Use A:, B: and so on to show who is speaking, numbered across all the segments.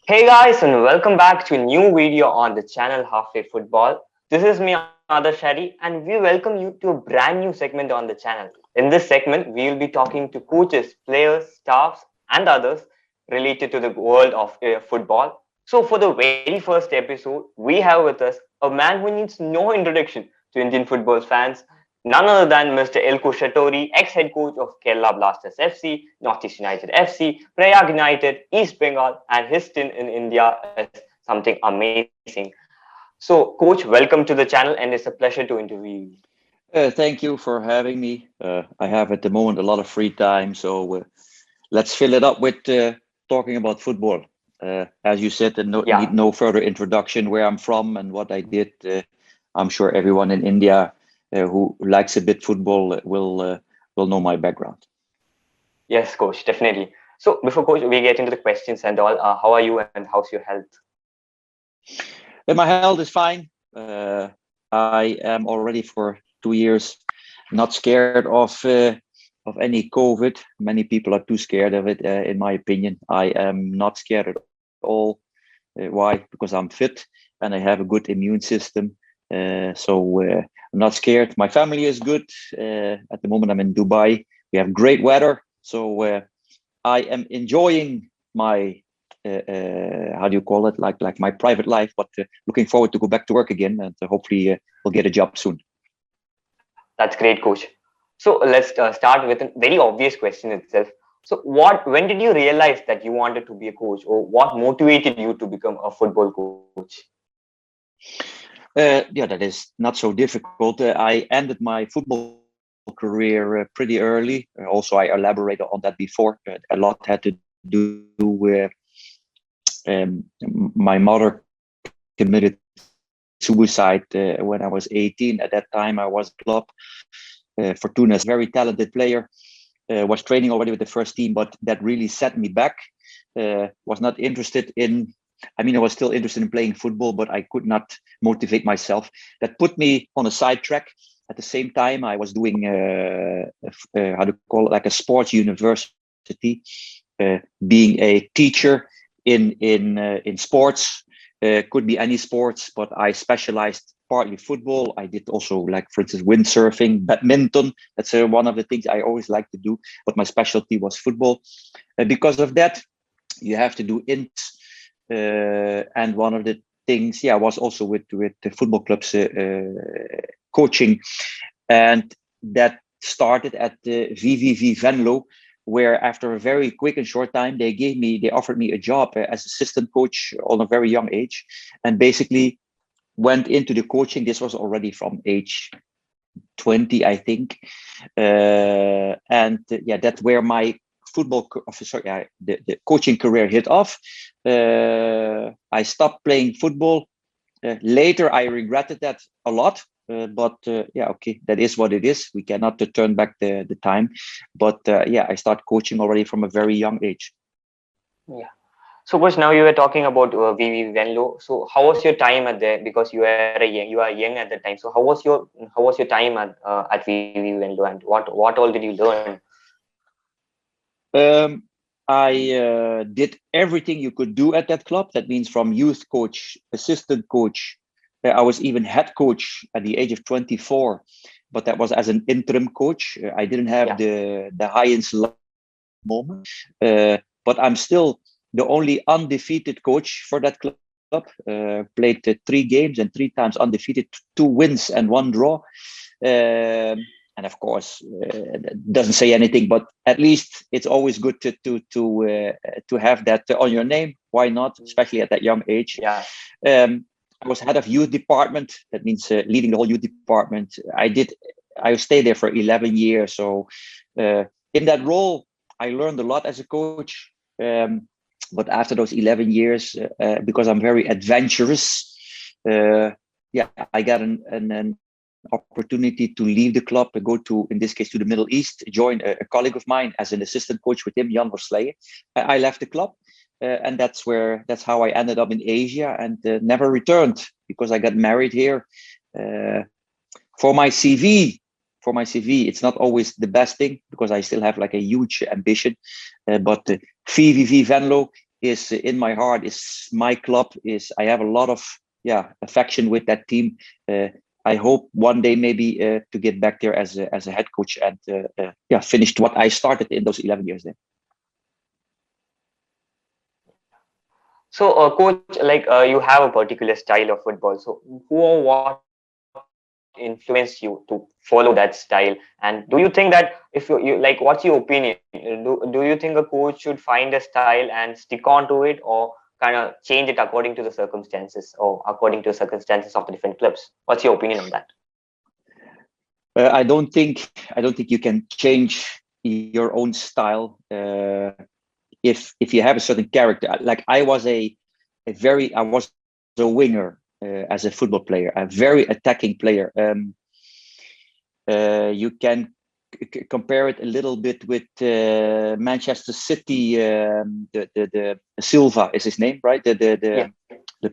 A: Hey guys, and welcome back to a new video on the channel Halfway Football. This is me, Al Shadi, and we welcome you to a brand new segment on the channel. In this segment, we will be talking to coaches, players, staffs, and others related to the world of football. So, for the very first episode, we have with us a man who needs no introduction to Indian football fans, none other than Mr. Eelco Schattorie, ex-head coach of Kerala Blasters FC, Northeast United FC, Prayag United, East Bengal, and his stint in India is something amazing. So, Coach, welcome to the channel, and it's a pleasure to interview you.
B: Thank you for having me. I have at the moment a lot of free time, so let's fill it up with talking about football. As you said, need no further introduction where I'm from and what I did. I'm sure everyone in India who likes a bit football will know my background.
A: Yes, Coach, definitely. So, before Coach, we get into the questions and all, how are you and how's your health?
B: My health is fine. I am already for 2 years not scared of any COVID. Many people are too scared of it, in my opinion. I am not scared at all. Why? Because I'm fit and I have a good immune system. So I'm not scared. My family is good. At the moment, I'm in Dubai. We have great weather. So I am enjoying my how do you call it, like my private life, but looking forward to go back to work again, and hopefully we'll get a job soon.
A: That's great, Coach. So let's start with a very obvious question itself. So when did you realize that you wanted to be a coach, or what motivated you to become a football coach?
B: Yeah, that is not so difficult. I ended my football career pretty early. Also, I elaborated on that before. A lot had to do with my mother committed suicide when I was 18. At that time, I was club. Fortuna's very talented player. Was training already with the first team, but that really set me back. Was not interested in. I mean, I was still interested in playing football, but I could not motivate myself. That put me on a sidetrack. At the same time, I was doing how to call it, like a sports university, being a teacher in sports. Could be any sports, but I specialized partly football. I did also, like, for instance, windsurfing, badminton. That's one of the things I always like to do, but my specialty was football. Because of that, you have to do ints. And one of the things, was also with the football clubs coaching. And that started at the VVV Venlo, where after a very quick and short time, they offered me a job as assistant coach on a very young age, and basically went into the coaching. This was already from age 20, I think. That's where my the coaching career hit off. I stopped playing football. Later, I regretted that a lot. Okay, that is what it is. We cannot turn back the time. But I started coaching already from a very young age.
A: Yeah. So, Coach, now you were talking about VV Venlo. So, how was your time at there? Because you are young at the time. So, how was your time at VV Venlo, and what all did you learn?
B: I did everything you could do at that club. That means from youth coach, assistant coach. I was even head coach at the age of 24, but that was as an interim coach. I didn't have the highest moment, but I'm still the only undefeated coach for that club. Played 3 games and 3 times undefeated, 2 wins and 1 draw. And of course, it doesn't say anything, but at least it's always good to have that on your name. Why not, especially at that young age?
A: Yeah.
B: I was head of youth department. That means leading the whole youth department. I stayed there for 11 years. So in that role, I learned a lot as a coach. But after those 11 years, because I'm very adventurous, I got an opportunity to leave the club and go to, in this case, to the Middle East, join a colleague of mine as an assistant coach with him, Jan Versleyen. I left the club. And that's how I ended up in Asia, and never returned because I got married here. For my CV, it's not always the best thing because I still have like a huge ambition. But VVV Venlo is in my heart, is my club. Is I have a lot of affection with that team. I hope one day maybe to get back there as a head coach and finished what I started in those 11 years there.
A: So, coach, like you have a particular style of football. So, who or what influenced you to follow that style? And do you think that if you like, what's your opinion? Do you think a coach should find a style and stick on to it, or kind of change it according to the circumstances, or according to the circumstances of the different clubs? What's your opinion on that?
B: I don't think you can change your own style if you have a certain character. Like I was a winger as a football player, a very attacking player. You can compare it a little bit with Manchester City. The Silva is his name, right? The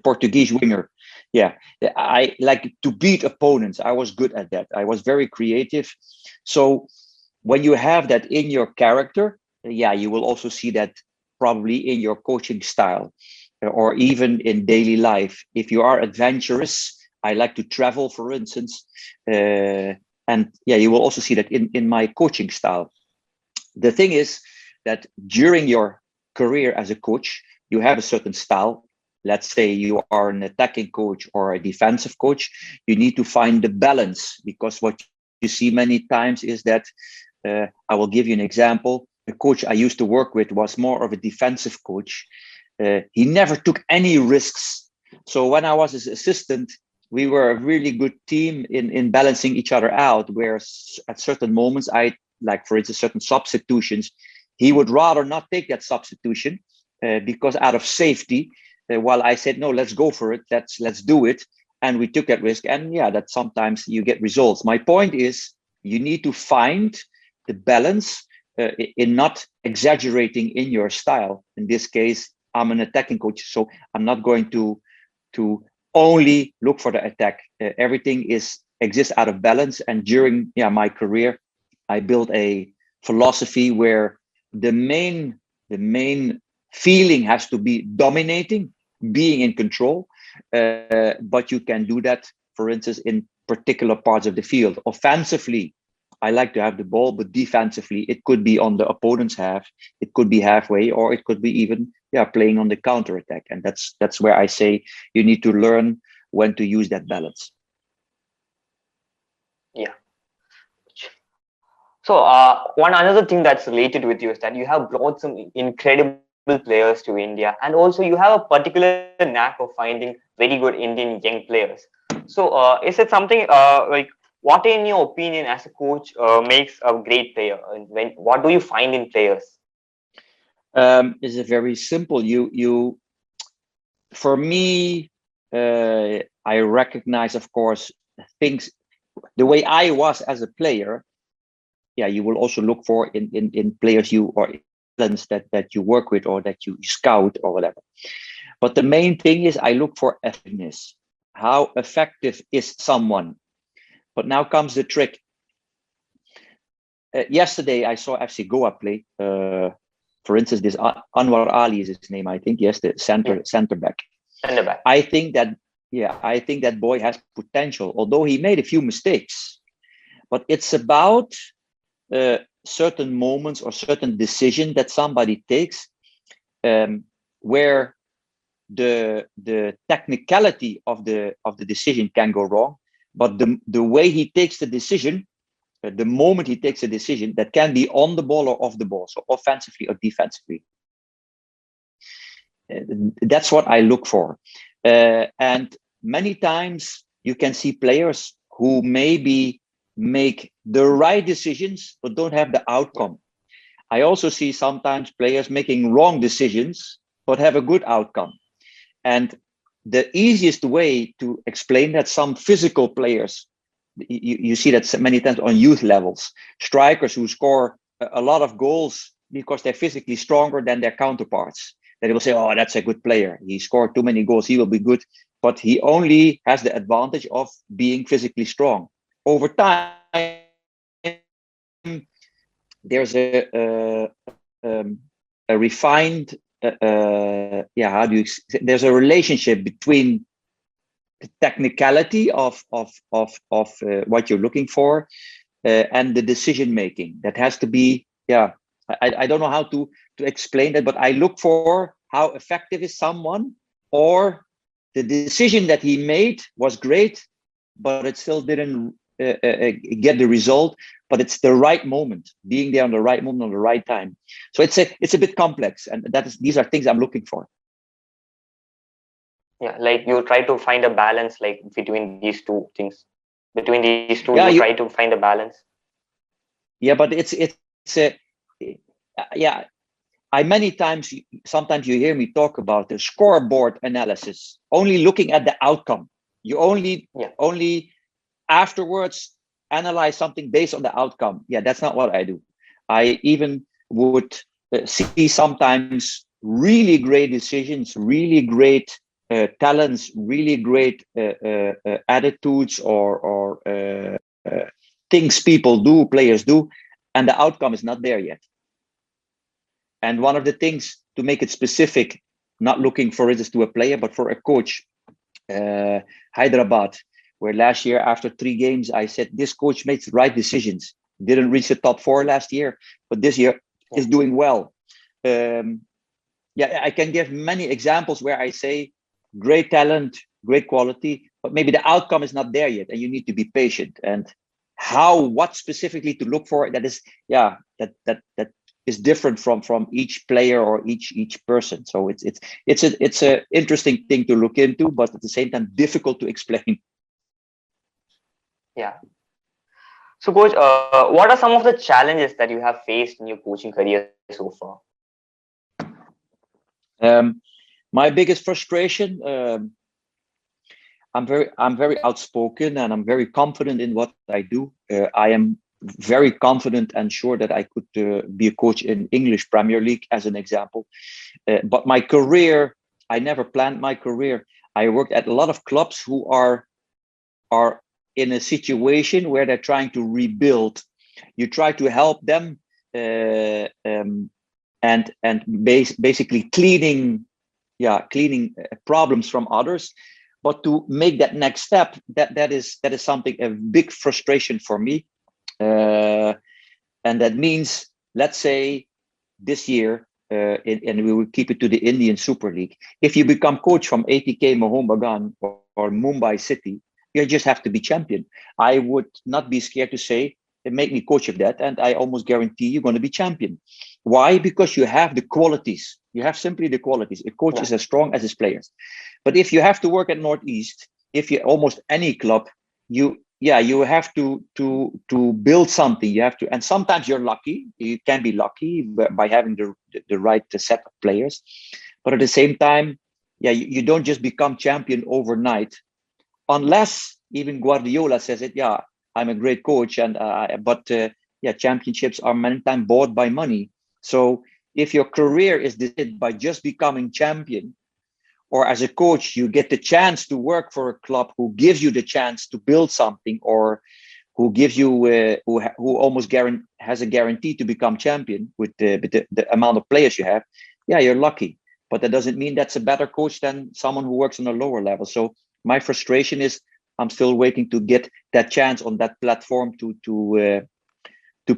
B: Portuguese winger. Yeah, I like to beat opponents. I was good at that. I was very creative. So when you have that in your character, you will also see that probably in your coaching style or even in daily life. If you are adventurous, I like to travel, for instance. And you will also see that in my coaching style. The thing is that during your career as a coach, you have a certain style. Let's say you are an attacking coach or a defensive coach. You need to find the balance, because what you see many times is that I will give you an example. The coach I used to work with was more of a defensive coach. He never took any risks. So when I was his assistant, we were a really good team in balancing each other out, where at certain moments, like for instance, certain substitutions, he would rather not take that substitution because out of safety, while I said, no, let's go for it. Let's do it. And we took that risk. And that sometimes you get results. My point is you need to find the balance in not exaggerating in your style. In this case, I'm an attacking coach, so I'm not going to only look for the attack. Everything exists out of balance. And during my career, I built a philosophy where the main feeling has to be dominating, being in control. But you can do that, for instance, in particular parts of the field. Offensively, I like to have the ball, but defensively, it could be on the opponent's half, it could be halfway, or it could be even playing on the counter attack. And that's where I say you need to learn when to use that balance.
A: Yeah. So one another thing that's related with you is that you have brought some incredible players to India, and also you have a particular knack of finding very good Indian young players. So is it something like, what in your opinion as a coach makes a great player? And what do you find in players?
B: Is it very simple? For me, I recognize, of course, things the way I was as a player. You will also look for in players or talents that you work with or that you scout or whatever. But the main thing is I look for effectiveness. How effective is someone? But now comes the trick. Yesterday I saw FC Goa play. For instance, this Anwar Ali is his name, I think. Yes, the center back.
A: Center back.
B: I think that boy has potential, although he made a few mistakes. But it's about certain moments or certain decision that somebody takes, where the technicality of the decision can go wrong, but the way he takes the decision, the moment he takes a decision, that can be on the ball or off the ball, so offensively or defensively. That's what I look for. And many times you can see players who maybe make the right decisions but don't have the outcome. I also see sometimes players making wrong decisions but have a good outcome. And the easiest way to explain that, some physical players, you see that many times on youth levels, strikers who score a lot of goals because they're physically stronger than their counterparts. They will say, oh, that's a good player. He scored too many goals. He will be good. But he only has the advantage of being physically strong. Over time, there's a refined how do you? There's a relationship between the technicality of what you're looking for and the decision making. That has to be, I don't know how to explain that, but I look for how effective is someone, or the decision that he made was great, but it still didn't get the result. But it's the right moment, being there on the right moment, on the right time. So it's a bit complex, and these are things I'm looking for.
A: Yeah, like you try to find a balance, like between these two things. Between these two,
B: Yeah,
A: you try to find a balance.
B: Yeah, but it's a yeah. Many times, sometimes you hear me talk about the scoreboard analysis, only looking at the outcome. You only afterwards analyze something based on the outcome. Yeah, that's not what I do. I even would see sometimes really great decisions, really great talents, really great attitudes, or things people do, players do, and the outcome is not there yet. And one of the things, to make it specific, not looking for instance to a player, but for a coach, Hyderabad, where last year after 3 games, I said, this coach makes the right decisions. Didn't reach the top 4 last year, but this year is doing well. I can give many examples where I say great talent, great quality, but maybe the outcome is not there yet, and you need to be patient. And what specifically to look for, that is different from each player or each person. So it's a interesting thing to look into, but at the same time difficult to explain.
A: Yeah. So, coach, what are some of the challenges that you have faced in your coaching career so far?
B: My biggest frustration. I'm very outspoken, and I'm very confident in what I do. I am very confident and sure that I could be a coach in English Premier League, as an example. But my career, I never planned my career. I worked at a lot of clubs who are in a situation where they're trying to rebuild. You try to help them and basically cleaning problems from others. But to make that next step, that is something, a big frustration for me. And that means, let's say this year, and we will keep it to the Indian Super League. If you become coach from ATK Mohun Bagan or Mumbai City, you just have to be champion. I would not be scared to say, make me coach of that, and I almost guarantee you're going to be champion. Why? Because you have the qualities. You have simply the qualities. A coach is as strong as his players. But if you have to work at Northeast, if you almost any club, you have to build something. You have to, and sometimes you're lucky. You can be lucky by having the right set of players. But at the same time, you don't just become champion overnight, unless even Guardiola says it. Yeah, I'm a great coach, and but championships are many times bought by money. So if your career is decided by just becoming champion, or as a coach you get the chance to work for a club who gives you the chance to build something, or who gives you who almost has a guarantee to become champion with the amount of players you have, you're lucky. But that doesn't mean that's a better coach than someone who works on a lower level. So my frustration is I'm still waiting to get that chance on that platform to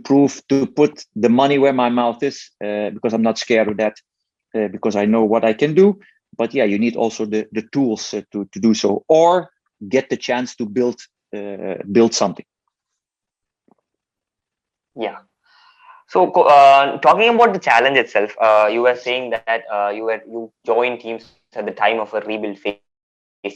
B: prove, to put the money where my mouth is, because I'm not scared of that, because I know what I can do. But you need also the tools to do so, or get the chance to build something.
A: Yeah. So talking about the challenge itself, you were saying that you joined teams at the time of a rebuild phase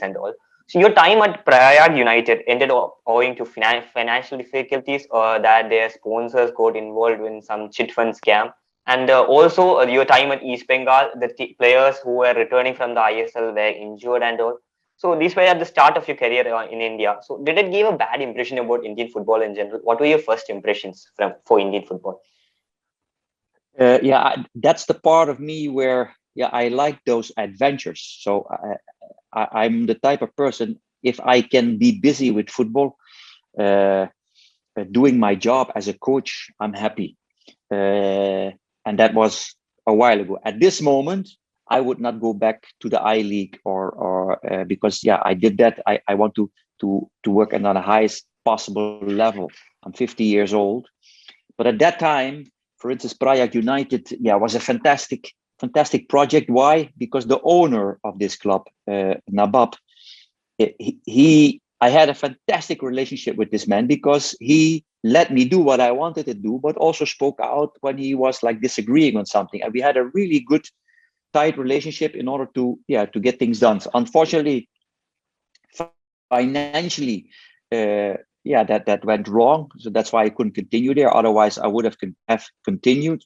A: and all. So your time at Prayag United ended up owing to financial difficulties, or that their sponsors got involved in some chit fund scam. And also your time at East Bengal, the players who were returning from the ISL were injured and all. So these were at the start of your career in India. So did it give a bad impression about Indian football in general? What were your first impressions for Indian football?
B: That's the part of me where I like those adventures. So I'm the type of person, if I can be busy with football, doing my job as a coach, I'm happy. And that was a while ago. At this moment, I would not go back to the I-League or because I did that. I want to work at the highest possible level. I'm 50 years old, but at that time, for instance, Prayag United, was a fantastic project. Why? Because the owner of this club, Nabab, I had a fantastic relationship with this man because he let me do what I wanted to do, but also spoke out when he was like disagreeing on something. And we had a really good, tight relationship in order to get things done. So unfortunately, financially, that went wrong. So that's why I couldn't continue there. Otherwise, I would have continued.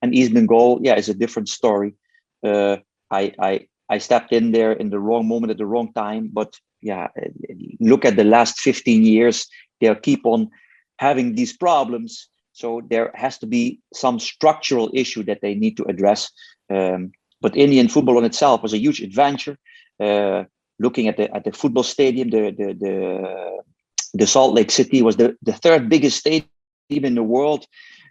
B: And East Bengal, is a different story. I stepped in there in the wrong moment at the wrong time. But look at the last 15 years, they'll keep on having these problems. So there has to be some structural issue that they need to address. But Indian football on itself was a huge adventure. Looking at the football stadium, the Salt Lake City was the third biggest stadium in the world.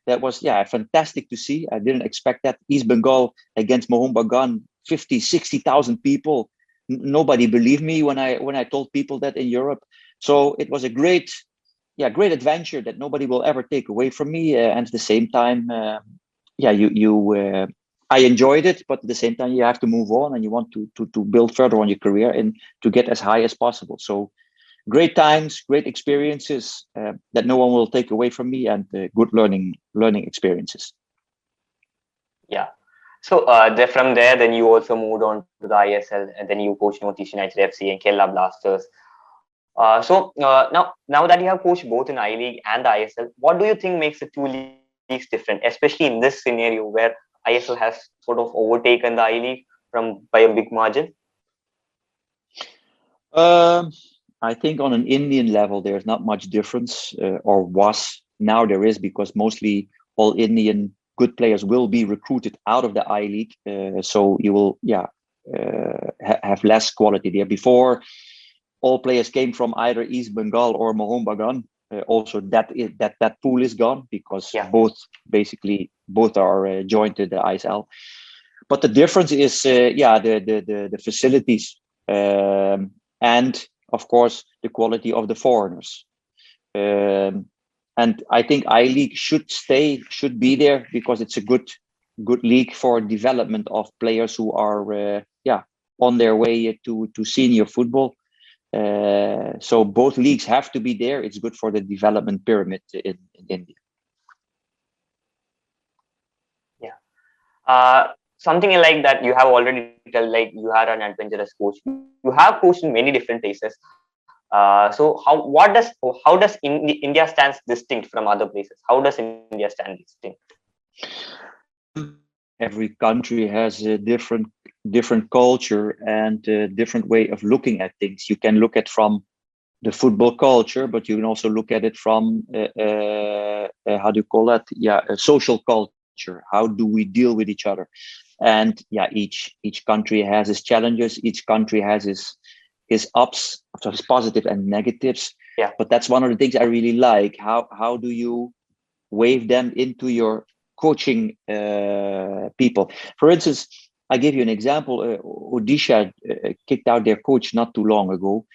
B: That was fantastic to see. I didn't expect that. East Bengal against Mohun Bagan, 50, 60,000 people. Nobody believed me when I told people that in Europe. So it was a great adventure that nobody will ever take away from me. And at the same time, I enjoyed it, but at the same time, you have to move on and you want to build further on your career and to get as high as possible. So great times, great experiences that no one will take away from me, and good learning experiences.
A: Yeah. So from there, then you also moved on to the ISL, and then you coached Northeast United FC and Kerala Blasters. Now that you have coached both in I-League and the ISL, what do you think makes the two leagues different, especially in this scenario where ISL has sort of overtaken the I-League by a big margin?
B: I think on an Indian level, there's not much difference, or was. Now there is, because mostly all Indian good players will be recruited out of the I-League. So you will have less quality there. Before, all players came from either East Bengal or Mohun Bagan. Also, that pool is gone because both are joined to the ISL. But the difference is the facilities, and of course the quality of the foreigners. And I think I-League should be there because it's a good league for development of players who are on their way to senior football. So both leagues have to be there. It's good for the development pyramid in India.
A: Something like that you have already told, like you are an adventurous coach. You have coached in many different places. So how does India stands distinct from other places? How does India stand distinct?
B: Every country has a different culture and a different way of looking at things. You can look at from the football culture, but you can also look at it from how do you call that? A social culture. How do we deal with each other? And each country has its challenges. Each country has his ups, so his positive and negatives.
A: Yeah.
B: But that's one of the things I really like. How do you wave them into your coaching people? For instance, I give you an example. Odisha kicked out their coach not too long ago.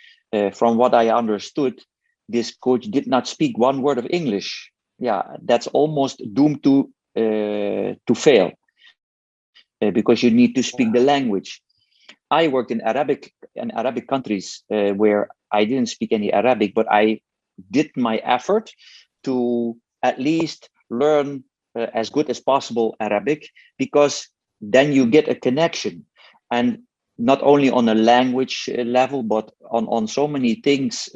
B: From what I understood, this coach did not speak one word of English. That's almost doomed to fail, because you need to speak the language. I worked in Arabic countries where I didn't speak any Arabic, but I did my effort to at least learn as good as possible Arabic, because then you get a connection, and not only on a language level, but on so many things,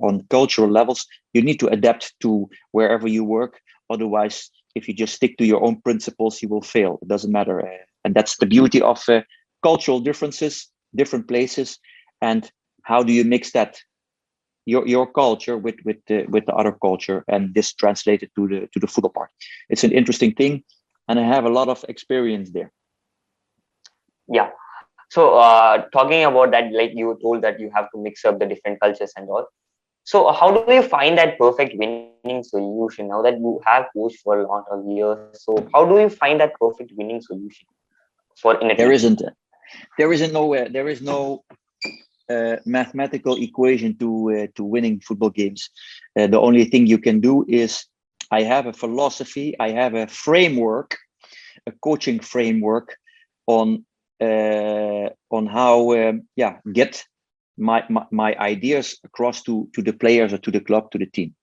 B: on cultural levels. You need to adapt to wherever you work. Otherwise, if you just stick to your own principles, you will fail. It doesn't matter. And that's the beauty of cultural differences, different places. And how do you mix that, your culture with the other culture, and this translated to the football part? It's an interesting thing, and I have a lot of experience there.
A: Yeah. So talking about that, like you told that you have to mix up the different cultures and all. So how do you find that perfect winning solution now that you have coached for a lot of years? So how do you find that perfect winning solution for in a
B: There
A: team?
B: isn't. There isn't nowhere. There is no mathematical equation to winning football games. The only thing you can do is, I have a philosophy, I have a framework, a coaching framework on how get my ideas across to the players or to the club, to the team.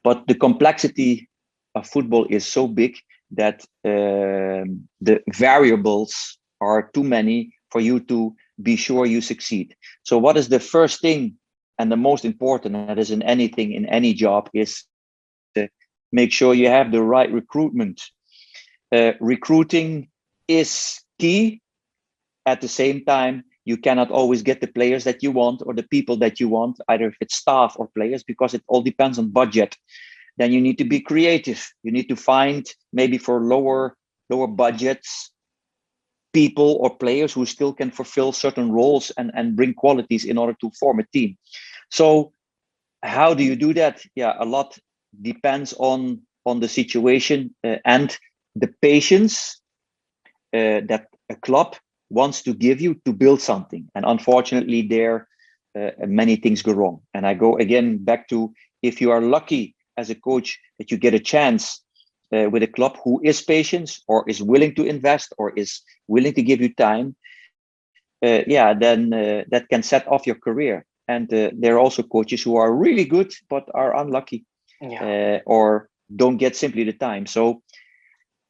B: But the complexity of football is so big that the variables are too many for you to be sure you succeed. So what is the first thing and the most important, that is in anything, in any job, is make sure you have the right recruitment. Recruiting is key. At the same time, you cannot always get the players that you want or the people that you want, either if it's staff or players, because it all depends on budget. Then you need to be creative. You need to find, maybe for lower budgets, people or players who still can fulfill certain roles and bring qualities in order to form a team. So how do you do that? Yeah, a lot depends on the situation and the patience that a club wants to give you to build something. And unfortunately, there many things go wrong. And I go again back to, if you are lucky as a coach that you get a chance with a club who is patient or is willing to invest or is willing to give you time, then that can set off your career. And there are also coaches who are really good but are unlucky, or don't get simply the time. So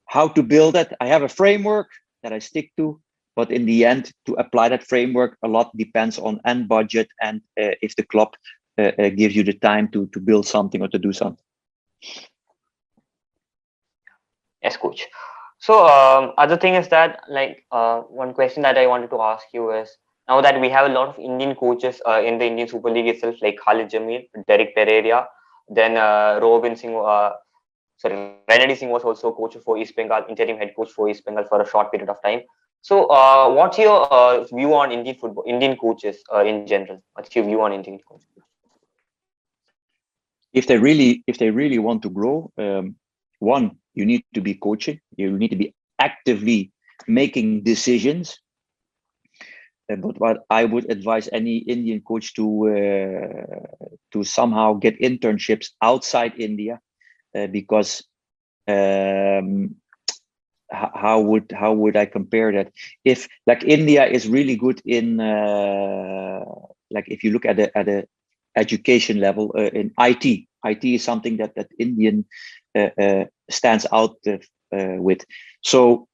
B: how to build that? I have a framework that I stick to, but in the end, to apply that framework, a lot depends on end budget and if the club gives you the time to build something or to do something.
A: Yes, coach. So other thing is that, like, one question that I wanted to ask you is, now that we have a lot of Indian coaches in the Indian Super League itself, like Khalid Jamil, Derek Pereira, then Robin Singh, Renedy Singh was also coach for East Bengal, interim head coach for East Bengal for a short period of time. So what's your view on Indian football, Indian coaches in general? What's your view on Indian coaches?
B: If they really want to grow, one, you need to be coaching. You need to be actively making decisions. But what I would advise any Indian coach to somehow get internships outside India, because how would I compare that? If, like, India is really good in like, if you look at the education level in IT is something that Indian stands out with. So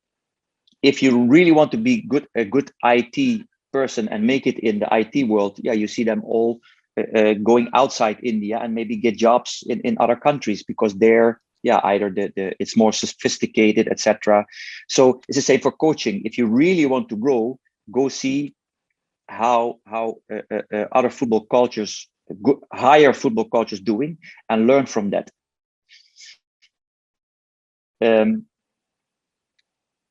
B: if you really want to be a good IT person and make it in the IT world, you see them all going outside India and maybe get jobs in other countries, because they're either it's more sophisticated, etc. So it's the same for coaching. If you really want to grow, go see how other football cultures, higher football cultures, doing, and learn from that.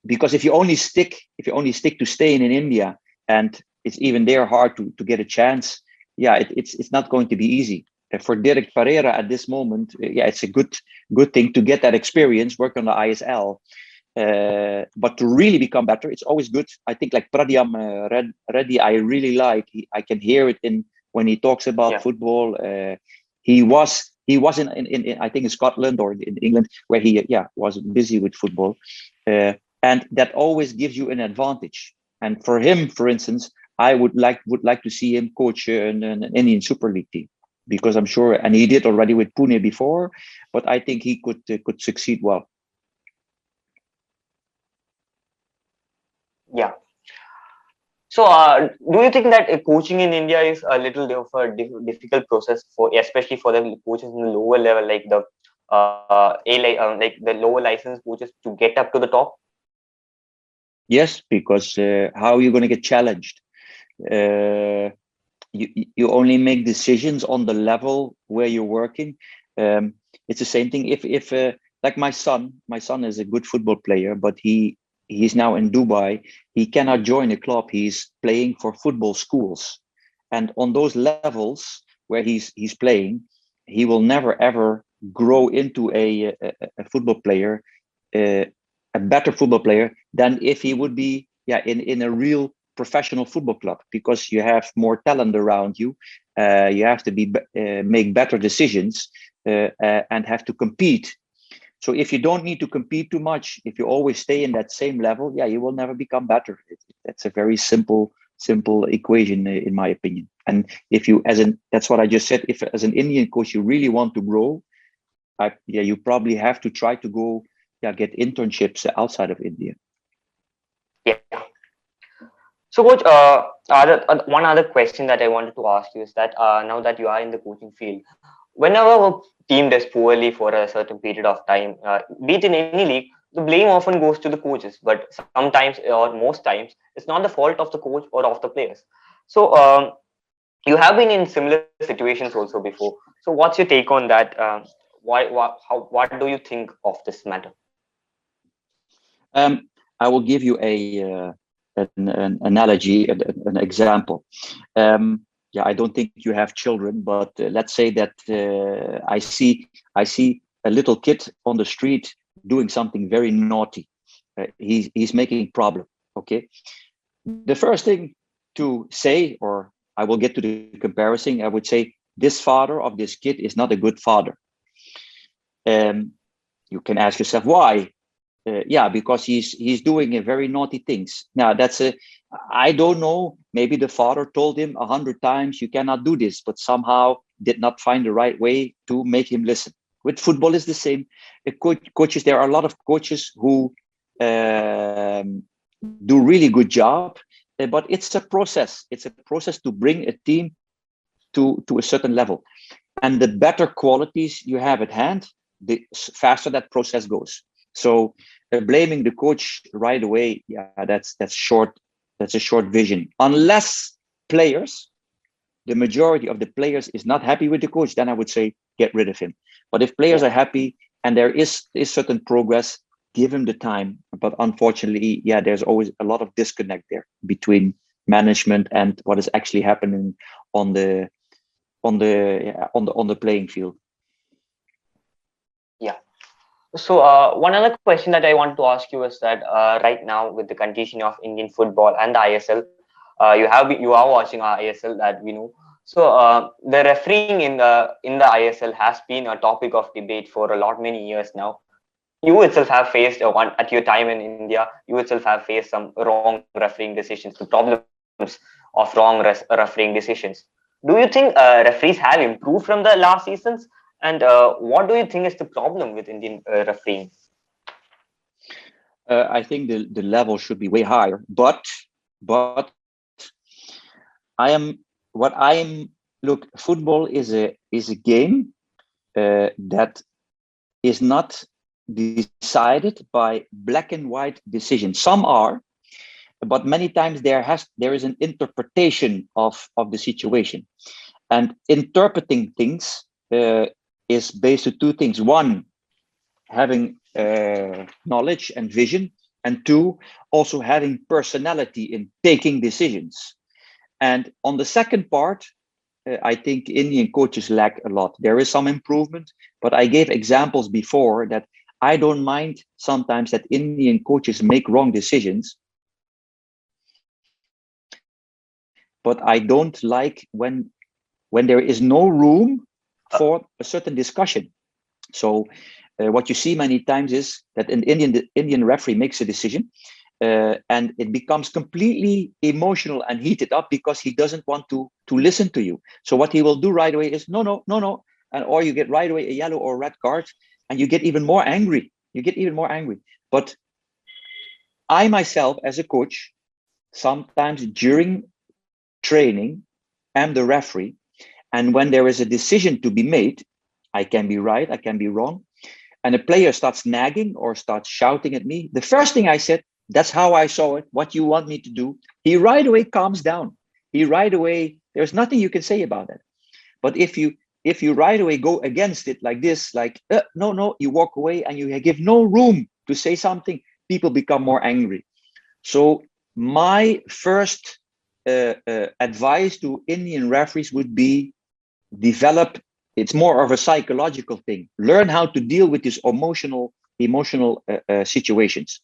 B: Because if you only stick to staying in India, and it's even there hard to get a chance, it's not going to be easy. For Derek Pereira at this moment, it's a good thing to get that experience, work on the ISL. But to really become better, it's always good. I think, like Pradyam Reddy, I really like. I can hear it when he talks about football. He was in I think in Scotland or in England, where he was busy with football, and that always gives you an advantage. And for him, for instance, I would like to see him coach an Indian Super League team, because I'm sure, and he did already with Pune before, but I think he could succeed well.
A: Yeah. So, do you think that coaching in India is a little of a difficult process especially for the coaches in the lower level, like the like the lower license coaches, to get up to the top?
B: Yes, because how are you going to get challenged? You only make decisions on the level where you're working. It's the same thing. If like my son is a good football player, but he's now in Dubai. He cannot join a club. He's playing for football schools, and on those levels where he's playing, he will never ever grow into a football player a better football player than if he would be in a real professional football club, because you have more talent around you. You have to make better decisions and have to compete. So if you don't need to compete too much, if you always stay in that same level, you will never become better. That's a very simple equation, in my opinion. And if you, that's what I just said, if as an Indian coach you really want to grow, you probably have to try to go get internships outside of India.
A: Yeah. So coach, one other question that I wanted to ask you is that now that you are in the coaching field, whenever a team does poorly for a certain period of time, be it in any league, the blame often goes to the coaches. But sometimes, or most times, it's not the fault of the coach or of the players. So you have been in similar situations also before. So what's your take on that? What do you think of this matter?
B: I will give you an analogy, an example. I don't think you have children, but let's say that I see a little kid on the street doing something very naughty. He's making problem. Okay, the first thing to say, or I will get to the comparison, I would say this father of this kid is not a good father. You can ask yourself why. Because he's doing a very naughty things. Now I don't know, maybe the father told him 100 times you cannot do this, but somehow did not find the right way to make him listen. With football is the same. Coaches, there are a lot of coaches who do really good job, but it's a process. It's a process to bring a team to a certain level. And the better qualities you have at hand, the faster that process goes. So blaming the coach right away, that's short. That's a short vision. Unless players, the majority of the players is not happy with the coach, then I would say get rid of him. But if players are happy and there is certain progress, give him the time. But unfortunately, there's always a lot of disconnect there between management and what is actually happening on the playing field.
A: So one other question that I want to ask you is that right now, with the condition of Indian football and the ISL, you are watching our ISL, that we know. So the refereeing in the ISL has been a topic of debate for many years now. You itself have faced at your time in India. You itself have faced some wrong refereeing decisions, the problems of wrong refereeing decisions. Do you think referees have improved from the last seasons? And what do you think is the problem with Indian refereeing?
B: I think the level should be way higher, but look, football is a game that is not decided by black and white decisions. Some are, but many times there is an interpretation of the situation, and interpreting things is based on two things. One, having knowledge and vision, and two, also having personality in taking decisions. And on the second part, I think Indian coaches lack a lot. There is some improvement, but I gave examples before that I don't mind sometimes that Indian coaches make wrong decisions, but I don't like when there is no room for a certain discussion. So what you see many times is that an Indian referee makes a decision and it becomes completely emotional and heated up because he doesn't want to listen to you. So what he will do right away is no, and or you get right away a yellow or red card, and you get even more angry. But I myself, as a coach, sometimes during training, am the referee, and when there is a decision to be made, I can be right, I can be wrong, and a player starts nagging or starts shouting at me, the first thing I said, that's how I saw it, what you want me to do, he right away calms down. There's nothing you can say about it. But if you right away go against it like this, like, no, you walk away and you give no room to say something, people become more angry. So my first advice to Indian referees would be develop. It's more of a psychological thing. Learn how to deal with these emotional situations.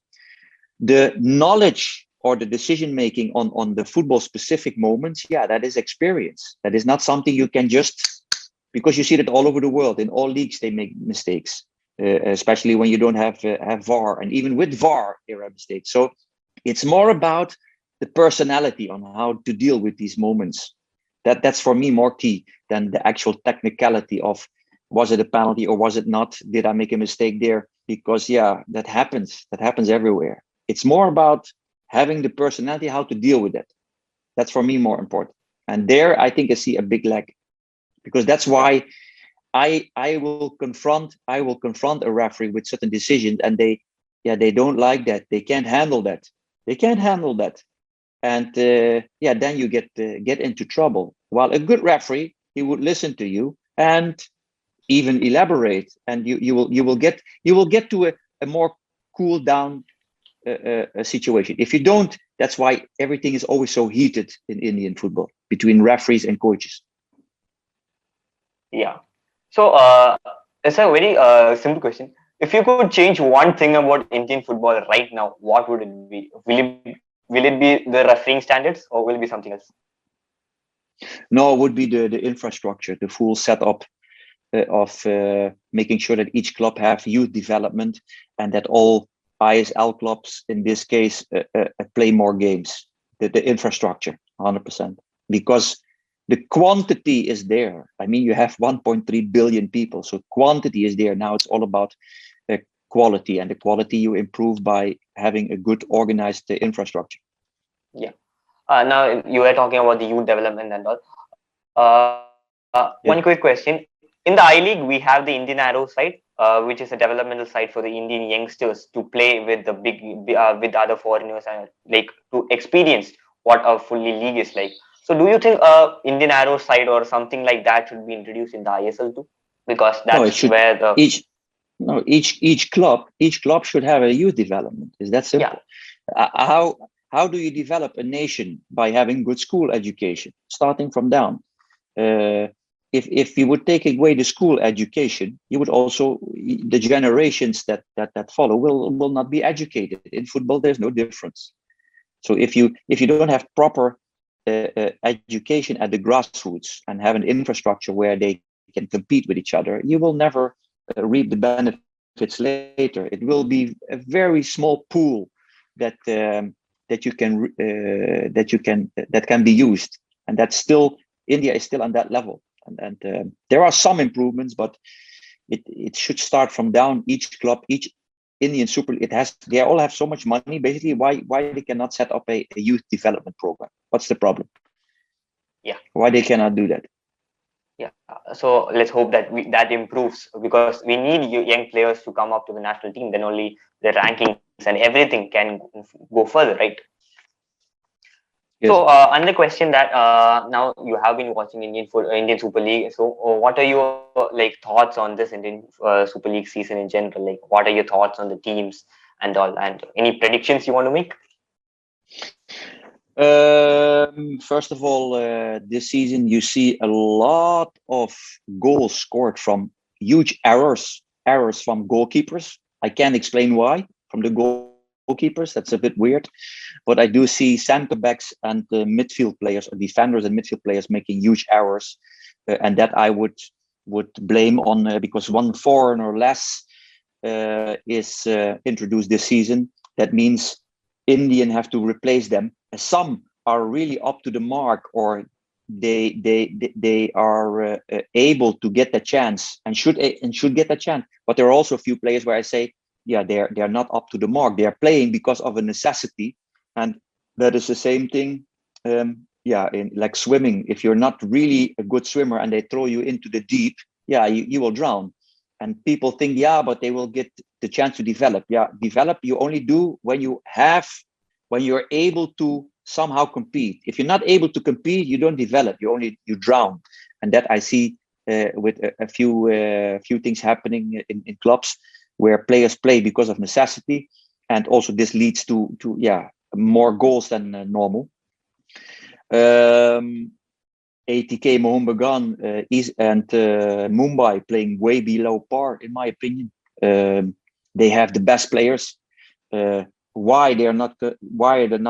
B: The knowledge or the decision making on the football specific moments, yeah, that is experience. That is not something you can just, because you see that all over the world. In all leagues they make mistakes, especially when you don't have VAR, and even with VAR there are mistakes. So it's more about the personality on how to deal with these moments. That's for me more key than the actual technicality of, was it a penalty or was it not? Did I make a mistake there? Because yeah, that happens everywhere. It's more about having the personality, how to deal with it. That's for me more important. And there I think I see a big lack, because that's why I will confront a referee with certain decisions, and they don't like that. They can't handle that. And then you get into trouble. While a good referee, he would listen to you and even elaborate, and you will get to a more cool down situation. If you don't, that's why everything is always so heated in Indian football between referees and coaches.
A: Yeah. So it's a very simple question. If you could change one thing about Indian football right now, what would it be? Will it be the refereeing standards, or will it be something else?
B: No, it would be the infrastructure, the full setup of making sure that each club have youth development, and that all ISL clubs in this case play more games. The infrastructure, 100%, because the quantity is there. I mean, you have 1.3 billion people, so quantity is there. Now it's all about quality, and the quality you improve by having a good organized infrastructure.
A: Yeah. Now you were talking about the youth development and all. One quick question. In the I-League, we have the Indian Arrow side, which is a developmental side for the Indian youngsters to play with the with other foreigners, and like to experience what a fully league is like. So do you think Indian Arrow side or something like that should be introduced in the ISL too? Because that's where the
B: each club should have a youth development. Is that simple? Yeah. How do you develop a nation? By having good school education, starting from down. If you would take away the school education, you would also, the generations that follow will not be educated. In football, there's no difference. So if you don't have proper education at the grassroots and have an infrastructure where they can compete with each other, you will never reap the benefits later. It will be a very small pool that can be used, and that's still, India is still on that level. And there are some improvements, but it should start from down. Each club, each Indian Super, they all have so much money. Basically, why they cannot set up a youth development program? What's the problem?
A: Yeah,
B: why they cannot do that?
A: Yeah, so let's hope that that improves, because we need young players to come up to the national team. Then only the rankings and everything can go further, right? Yes. So another question that now you have been watching Indian Super League. So what are your thoughts on this Indian Super League season in general? Like, what are your thoughts on the teams and all, and any predictions you want to make?
B: First of all, this season you see a lot of goals scored from huge errors from goalkeepers. I can't explain why, from the goalkeepers. That's a bit weird, but I do see center backs and midfield players, or defenders and midfield players, making huge errors, and that I would blame on because one foreigner less is introduced this season. That means Indian have to replace them. Some are really up to the mark, or they are able to get the chance and should get a chance. But there are also a few players where I say, yeah, they're not up to the mark. They are playing because of a necessity, and that is the same thing. In like swimming, if you're not really a good swimmer and they throw you into the deep, you will drown. And people think, but they will get the chance to develop. Develop you only do when you're able to somehow compete. If you're not able to compete, you don't develop. You drown. And that I see with a few things happening in clubs where players play because of necessity, and also this leads to more goals than normal. ATK Mohun and Mumbai playing way below par, in my opinion. They have the best players. why they're not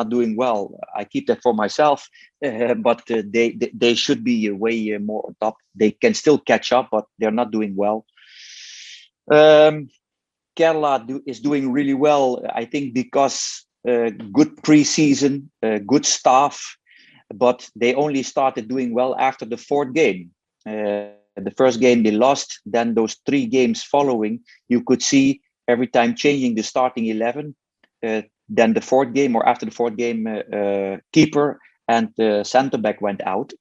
B: doing well, I keep that for myself. But they should be way more on top. They can still catch up, but they're not doing well. Kerala is doing really well, I think, because good preseason, good staff, but they only started doing well after the fourth game. The first game they lost, then those 3 games following, you could see every time changing the starting 11. Then the fourth game, or after the fourth game, keeper and center back went out.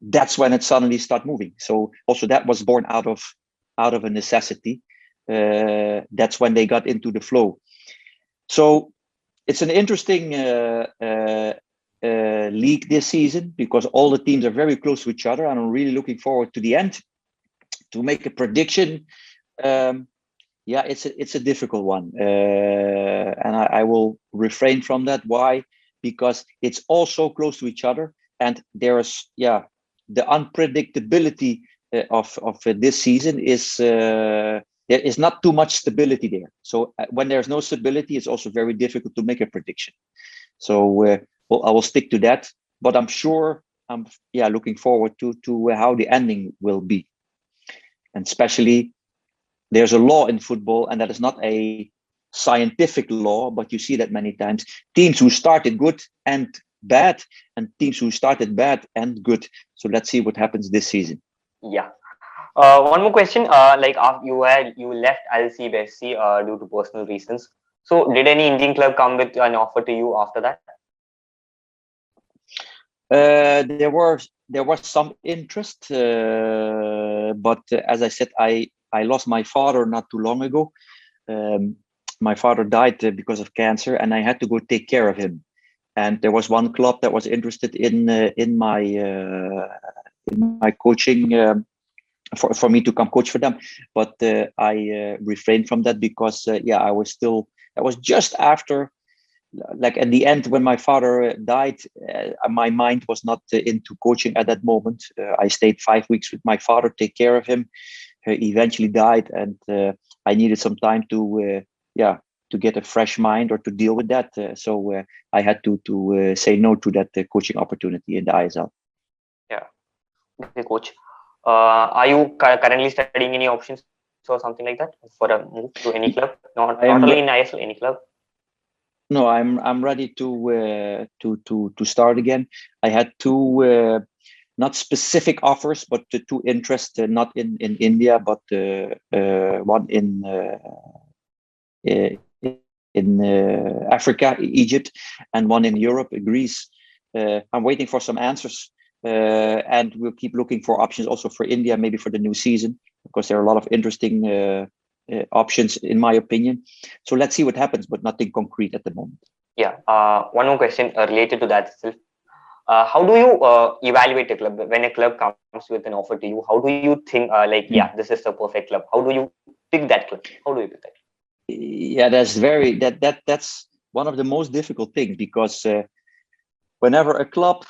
B: That's when it suddenly started moving. So also that was born out of a necessity. That's when they got into the flow. So it's an interesting league this season, because all the teams are very close to each other, and I'm really looking forward to the end. To make a prediction, it's a difficult one, and I will refrain from that. Why? Because it's all so close to each other, and there's the unpredictability of this season is there is not too much stability there. So when there's no stability, it's also very difficult to make a prediction. So I will stick to that, but I'm sure I'm looking forward to how the ending will be. And especially, there's a law in football, and that is not a scientific law, but you see that many times. Teams who started good and bad, and teams who started bad and good. So let's see what happens this season.
A: Yeah. One more question. Like you left Al-Seeb SC due to personal reasons. So did any Indian club come with an offer to you after that?
B: There was some interest, but as I said, I lost my father not too long ago. My father died because of cancer, and I had to go take care of him. And there was one club that was interested in my coaching, for me to come coach for them, but I refrained from that because that was just after, like at the end when my father died. My mind was not into coaching at that moment. I stayed 5 weeks with my father, take care of him. He eventually died, and I needed some time to get a fresh mind or to deal with that. So I had to say no to that coaching opportunity in the ISL.
A: Yeah, okay, coach. Are you currently studying any options or something like that for a move to any club? Not only in ISL, any club?
B: No, I'm ready to start again. I had 2 not specific offers, but 2 interests, not in India, but one in Africa, Egypt, and one in Europe, Greece. I'm waiting for some answers, and we'll keep looking for options also for India, maybe for the new season, because there are a lot of interesting options, in my opinion. So let's see what happens, but nothing concrete at the moment.
A: Yeah. One more question related to that itself. How do you evaluate a club when a club comes with an offer to you? How do you think this is the perfect club? How do you pick that club? How do you pick that?
B: Yeah, that's one of the most difficult things, because whenever a club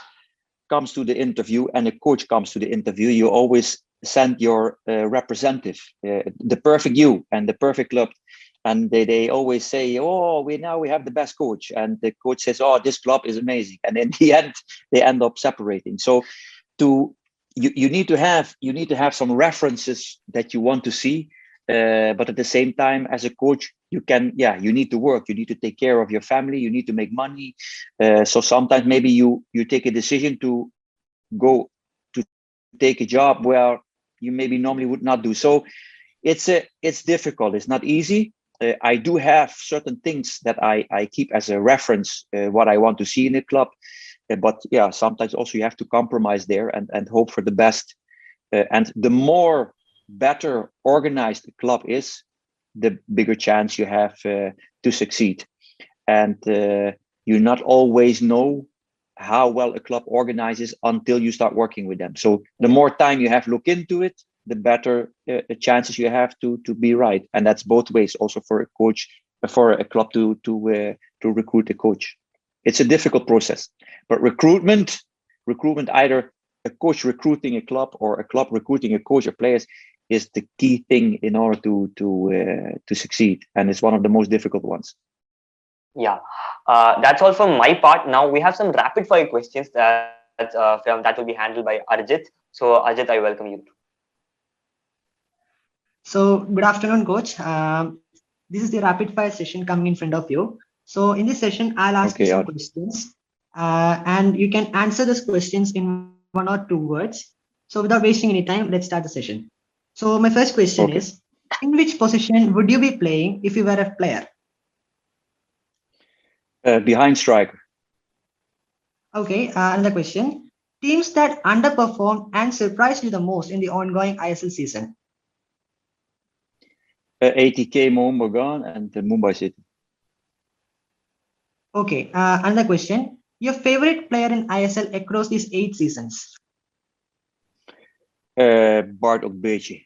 B: comes to the interview and a coach comes to the interview, you always send your representative, the perfect you and the perfect club, and they always say, oh, we have the best coach, and the coach says, oh, this club is amazing, and in the end they end up separating. So you need to have some references that you want to see, but at the same time, as a coach, you need to work, you need to take care of your family, you need to make money. So sometimes maybe you take a decision to go to take a job where you maybe normally would not do. So it's difficult, it's not easy. I do have certain things that I keep as a reference, what I want to see in a club, but sometimes also you have to compromise there and hope for the best. And the more better organized the club is, the bigger chance you have to succeed. And you not always know how well a club organizes until you start working with them. So the more time you have look into it, the better chances you have to be right. And that's both ways, also for a coach, for a club to recruit a coach. It's a difficult process, but recruitment, either a coach recruiting a club or a club recruiting a coach or players, is the key thing in order to succeed, and it's one of the most difficult ones.
A: Yeah, that's all from my part. Now we have some rapid fire questions that will be handled by Arjit. So Arjit, I welcome you.
C: So, good afternoon, coach. This is the rapid fire session coming in front of you. So, in this session, I'll ask you
B: Okay,
C: some questions, and you can answer those questions in 1 or 2 words. So, without wasting any time, let's start the session. So, my first question
B: okay.
C: is, in which position would you be playing if you were a player?
B: Behind striker.
C: Okay, another question. Teams that underperformed and surprised you the most in the ongoing ISL season.
B: ATK Mohammedan and Mumbai City.
C: Okay, another question. Your favorite player in ISL across these 8 seasons?
B: Bart Okbechi.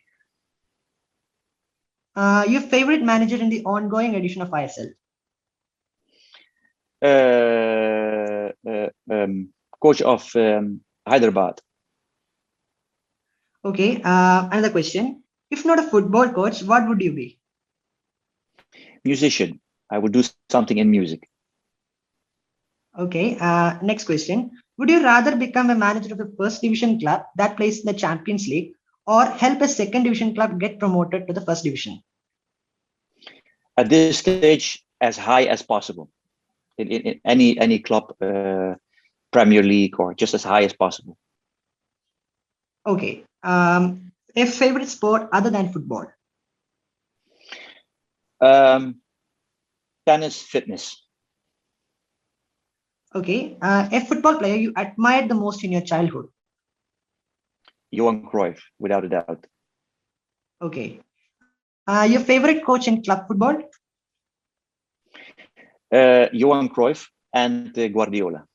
C: Your favorite manager in the ongoing edition of ISL?
B: Coach of Hyderabad.
C: Okay, another question. If not a football coach, what would you be?
B: Musician. I would do something in music.
C: Okay, next question. Would you rather become a manager of a first division club that plays in the Champions League or help a second division club get promoted to the first division?
B: At this stage, as high as possible. In any club, Premier League, or just as high as possible.
C: Okay, a favorite sport other than football?
B: Tennis, fitness.
C: Okay, a football player you admired the most in your childhood?
B: Johan Cruyff, without a doubt.
C: Okay, your favorite coach in club football?
B: Johan Cruyff and Guardiola.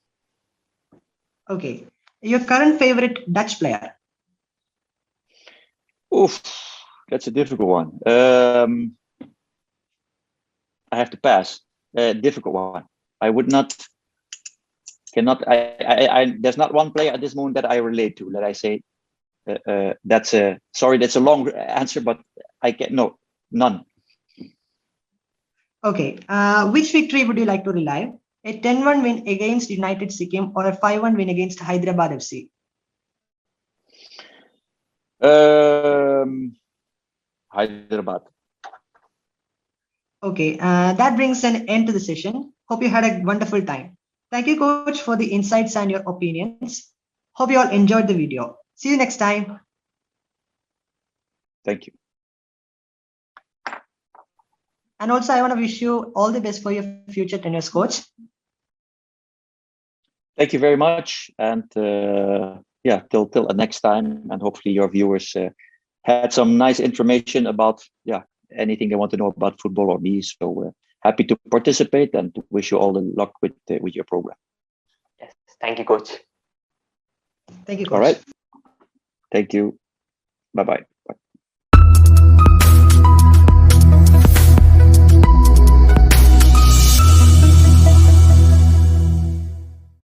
C: Okay, your current favorite Dutch player?
B: Oof, that's a difficult one. I have to pass. Difficult one. I would not, cannot. There's not one player at this moment that I relate to. That I say, that's a sorry. That's a long answer, but I can no, none.
C: Okay, which victory would you like to relive? A 10-1 win against United Sikkim or a 5-1 win against Hyderabad FC?
B: Hyderabad.
C: Okay, that brings an end to the session. Hope you had a wonderful time. Thank you, coach, for the insights and your opinions. Hope you all enjoyed the video. See you next time.
B: Thank you.
C: And also, I want to wish you all the best for your future tennis coach.
B: Thank you very much, and yeah, till next time, and hopefully your viewers had some nice information about anything they want to know about football or me. So happy to participate and to wish you all the luck with your program.
A: Yes, thank you, coach.
C: Thank you, coach.
B: All right. Thank you. Bye-bye.